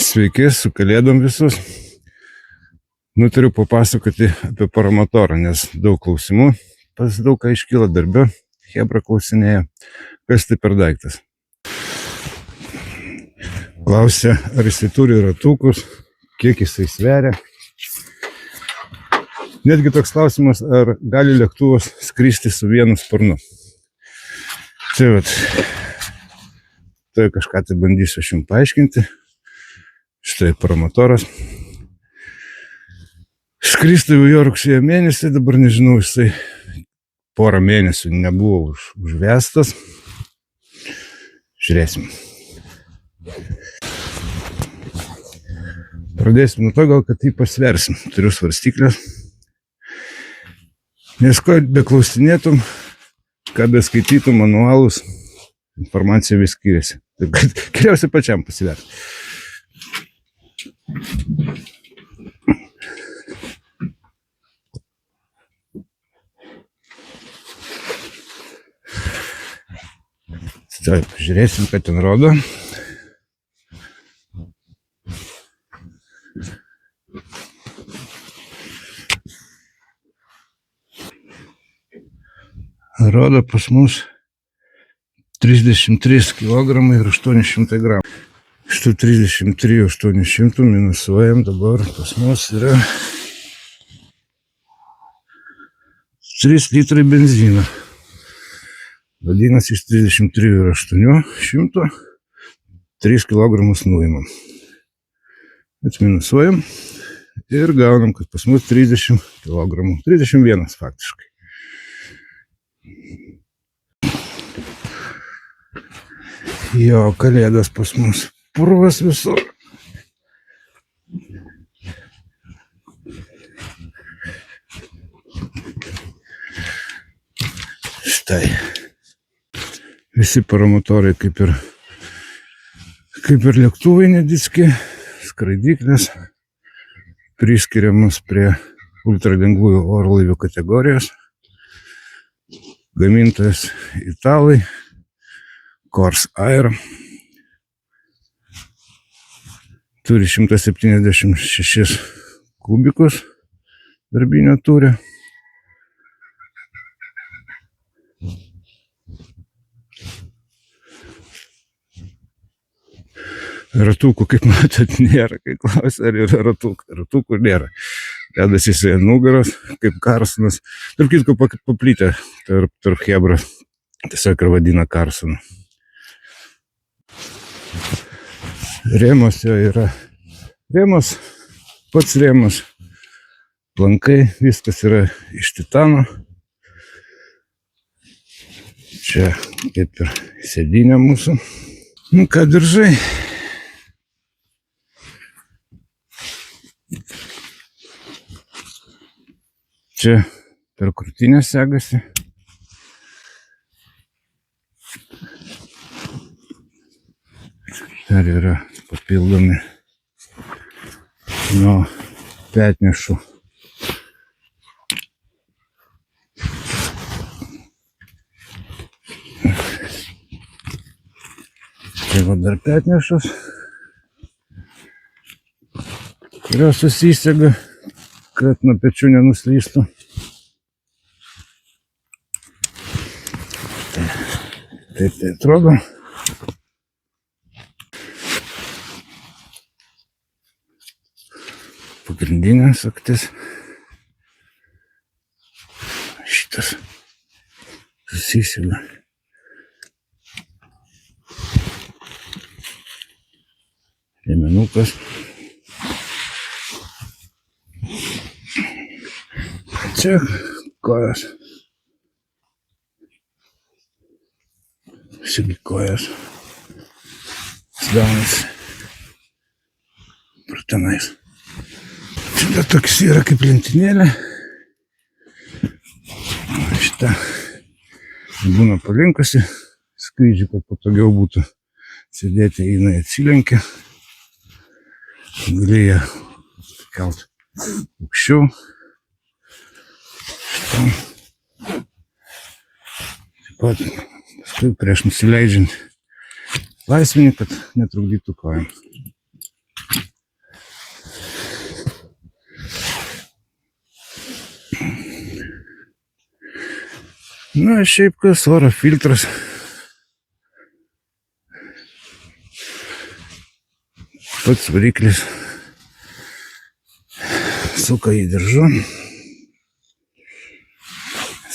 Sveiki, su Kalėdom visus. Nutariu papasakoti apie paramotorą, nes daug klausimų pas daug ką iškyla darbe. Chebra klausinėja, kas tai per daiktas. Klausia, ar jisai turi ratukus, kiek jisai sveria. Netgi toks klausimas, ar gali lėktuvas skristi su vienu sparnu. Tai kažką tai bandysiu aš jums paaiškinti. Štai paramotoras. Skrista jau jo rugsėjo mėnesį, dabar nežinau, jisai porą mėnesių nebuvo užvestas. Žiūrėsim. Pradėsim nuo to, gal kad jį pasversim. Turiu svarstyklės. Nes ko beklaustinėtum, ką beskaitytum manualus, informacija vis skiriasi. Taip kad geriausia pačiam pasiverti. Taip, žiūrėsim, ką ten rodo. Rodo pas mus 33 kg ir 800 gramų. Iš tų 33 800 minusuojam, dabar pas mus yra 3 litrai benzino. Vadinasi, iš 33 ir 800 3 kg nuimam. Atminusuojam ir gaunam, kad pas mus 30 kg. 31 faktiškai. Jo, Kalėdos pas mus purvas visur. Štai. Visi paramotorai kaip ir lėktuvai nediski, skraidyklės, priskiriamas prie ultralengvųjų orlaivių kategorijos. Gamintojas italai, Corsair. Turi 176 kubikus darbinio tūrio. Ratukų, kaip matot, nėra. Kai klausia, ar yra ratukų. Ratukų nėra. Dedas jisai ant nugaros, kaip Carsonas. Tarp kitko paplytę tarp Chebra. Tiesiog ir vadina Carsoną. Rėmas jo yra. Rėmas, pats rėmas. Plankai, viskas yra iš titano. Čia kaip ir sėdynė mūsų. Nu ką, diržai. Čia per krūtinę segasi. Dar yra papildomi nuo petnešų. Tai va dar petnešas, kurios susisega, kad nuo pečių nenuslystų. Taip tai atrodo. Pagrindinė saktis. Šitas susisega. Liemenukas. Čia kojas. Sigi kojas. Sdaunasi. Pratenais. Čia toks yra kaip lentynėlė. Šitą būna palinkusi skrydžių, kad patogiau būtų sėdėti, jinai atsilenkia. Gali ją kelt aukščiau. Taip pat paskui prieš nusileidžiant laisvinį, kad netrukdytų kojom. Na, šiaip kas oro filtras. Pats variklis. Suka į diržą.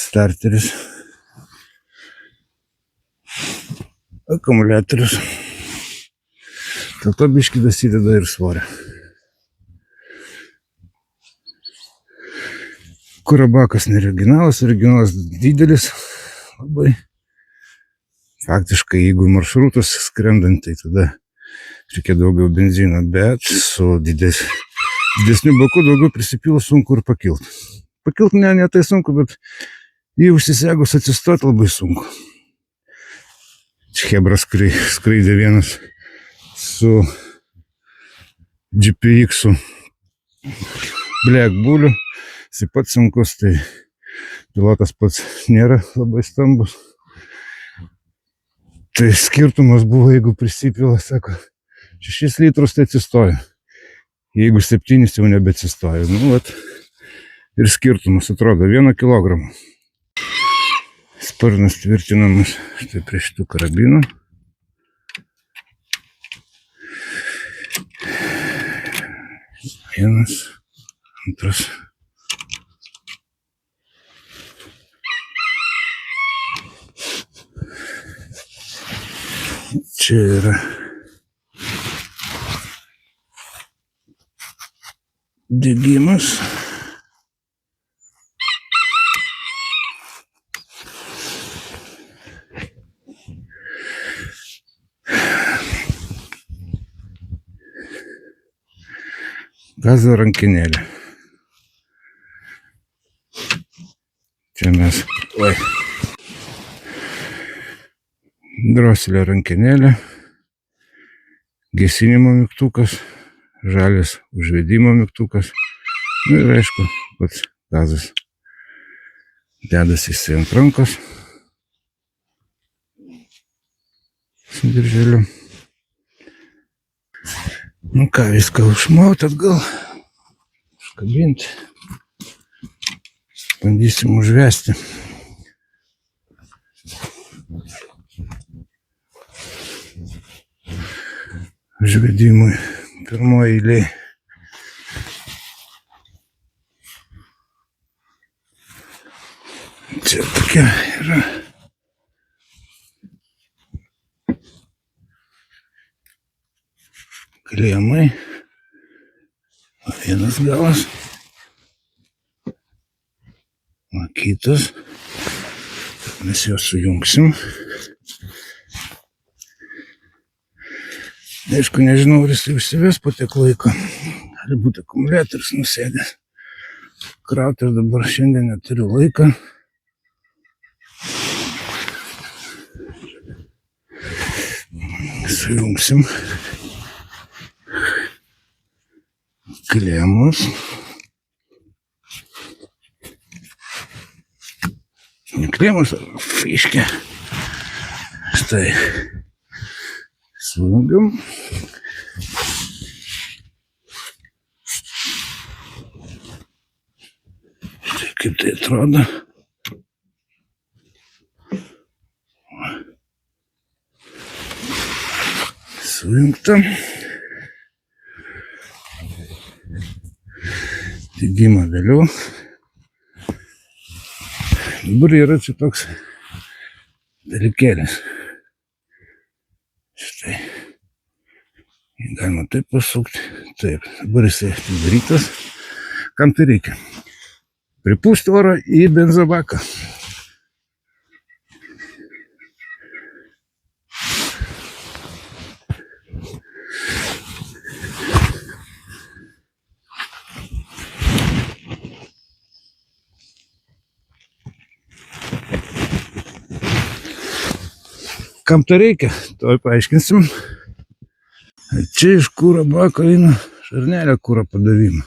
Starteris. Akumuliatorius. Dėl to biškį dasideda ir svorio. Kuro bakas neoriginalas, originalas didelis. Labai. Faktiškai, jeigu maršrutus skrendant, tai tada reikia daugiau benzino, bet su didesniu baku daugiau prisipilus sunku ir pakilt. Pakilt ne tai sunku, bet jį užsisegus atsistot labai sunku. Hebras skraidė vienas su GPX-u Black Bulliu. Jis pats sunkus, tai pilotas pats nėra labai stambus. Tai skirtumas buvo, jeigu prisipila, sako, 6 litrus tai atsistoja. Jeigu 7 jau nebeatsistoja. Nu, vat, ir skirtumas atrodo 1 kilogramą. Sparnas tvirtinamas štai prie šitų karabinų. Vienas, antras. Čia yra degimas. Gazo rankinėlė. Čia mes... Oi. Droselė rankinėlė. Gesinimo mygtukas. Žalias užvedimo mygtukas. Nu ir aišku, pats gazas. Dedasi jisai ant rankos. Su dirželiu. Nu ką, viską užmaut atgal. Užkabinti. Bandysim užvesti. Užvedimui pirmoji eilė. Čia tokia yra. Klėjimai. Vienas galas. O kitas. Mes juos sujungsim. Aišku, nežinau, ar jisai užsives po tiek laiko. Gali būti akumuliatorius nusėdęs. Krauti aš dabar šiandien neturiu laiką. Sujungsim klėmus. Ne klėmus, o fiškę. Štai. Sujungiam. Štai kaip tai atrodo. Sujungta. Degimą vėliau. Dabar yra čia toks dalykėlis. Štai. Galima taip pasukti. Taip. Dabar jisai atidarytas. Kam tai reikia? Pripūsti orą į benzobaką. Kam to reikia, to paaiškinsim. Čia iš kuro bako eina šarnelė kuro padavimo.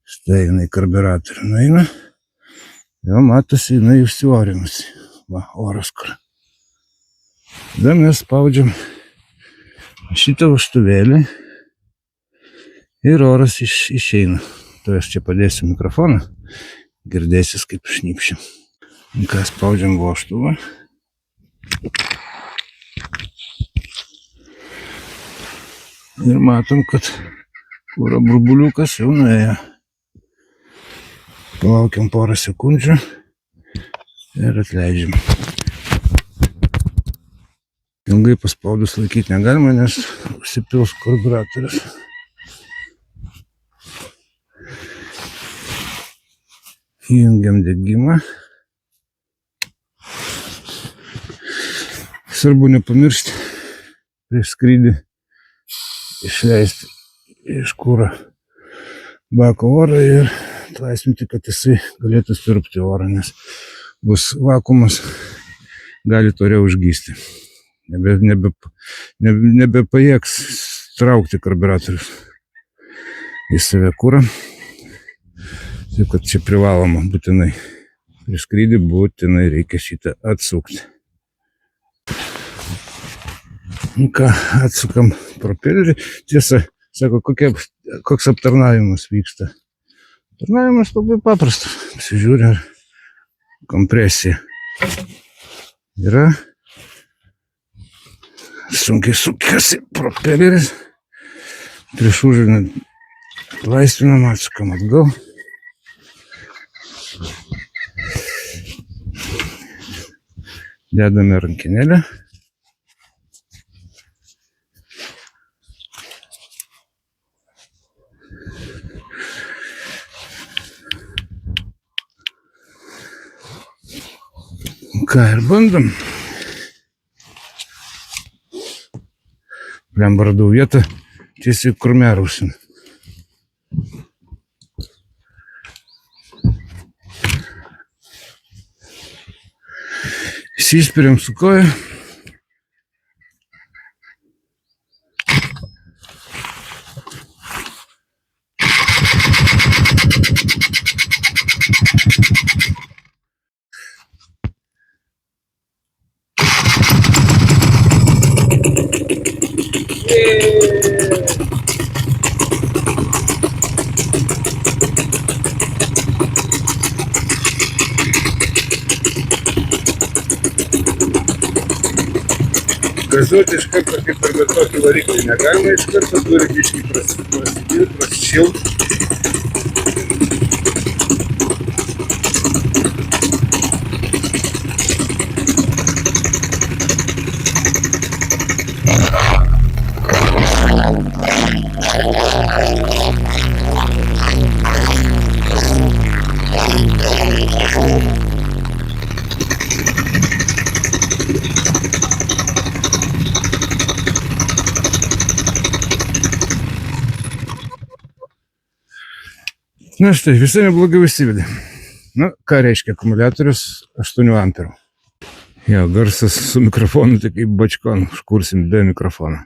Štai jinai karburatorių nueina. Jau matosi, jinai užsiorinusi. Va, oras kur. Tada mes spaudžiam šitą vožtuvėlį ir oras išeina. Tai aš čia padėsiu mikrofoną. Girdėsis kaip šnypščiam. Ką spaudžiam vožtuvą. Ir matom, kad kuro burbuliukas jau nuėjo. Palaukiam porą sekundžių ir atleidžiam. Ilgai paspaudus laikyti negalima, nes užsipils karburatorius. Įjungiam degimą. Svarbu nepamiršti prieš skrydį išleisti iš kuro bako orą ir atlaisvinti, kad jisai galėtų siurbti orą, nes bus vakuumas, gali toliau užgysti. Nebepajėgs traukti karburatorius į save kurą. Taip, kad čia privaloma būtinai. Prieš skrydį būtinai reikia šitą atsukti. Ką, atsukam propelerį. Tiesa, sako, koks aptarnavimas vyksta. Aptarnavimas labai paprastas. Pasižiūrė, kompresija yra. Sunkiai sukasi propeleris. Prieš užuolį laisvinam, atsukam atgal. Dedame rankinėlę. Ką ir bandom. Bliam radau vietą tiesiai kurmiarausin. Įsispiriam su koja. Gazuoti iš karto kaip ir bet tokį variklį negalima, iš karto turi biškį prasidėti, prasišilti. Na štai, visai neblogai įsivedė. Na, ką reiškia akumuliatorius 8 amperų. Jo, garsas su mikrofonu, tai kaip bačkon, užkursim be mikrofono.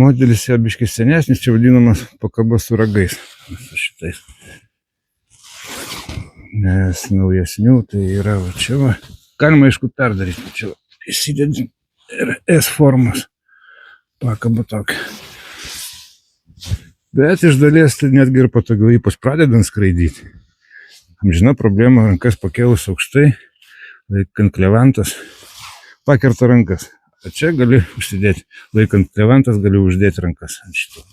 Modelis jau biškai senesnis, čia vadinamas pakaba su ragais. Su šitais. Nes naujesnių tai yra va čia va. Galima aišku perdaryti. Čia įsidedi ir S formos pakaba tokia. Bet iš dalies tai netgi ir patogiau, ypač pradedant skraidyti. Amžina problema, rankas pakėlus aukštai, laikant klevantas, pakerta rankas. O čia gali užsidėti, laikant klevantas, gali uždėti rankas ant šito.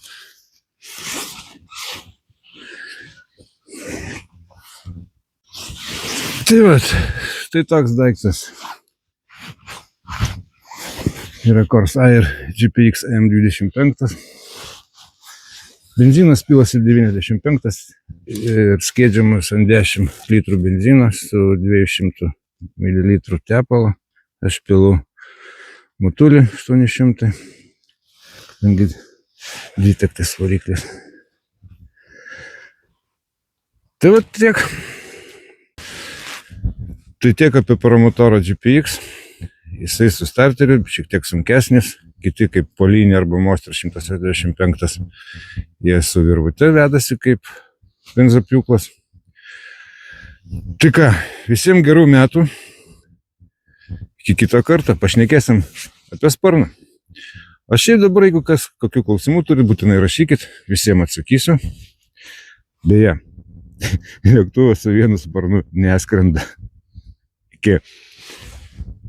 Tai vat, štai toks daiktas. Yra Corsair GPX M25. Benzinas pilasi 95 ir skiedžiamas ant 10 litrų benzinas su 200 ml tepalo. Aš pilu motulį 800, kadangi dvitaktis variklis. Tai va tiek. Tai tiek apie paramotorą GPX. Jisai su starteriu šiek tiek sunkesnis, kiti kaip Polinė arba Monster 165. Jie su virvute vedasi kaip benzopjūklas. Tai ką, visiems gerų metų. Iki kito karto pašnekėsim apie sparną. O šiaip dabar, jeigu kas kokių klausimų turi, būtinai rašykit, visiems atsakysiu. Beje, lėktuvas su vienu sparnu neskrenda. Iki.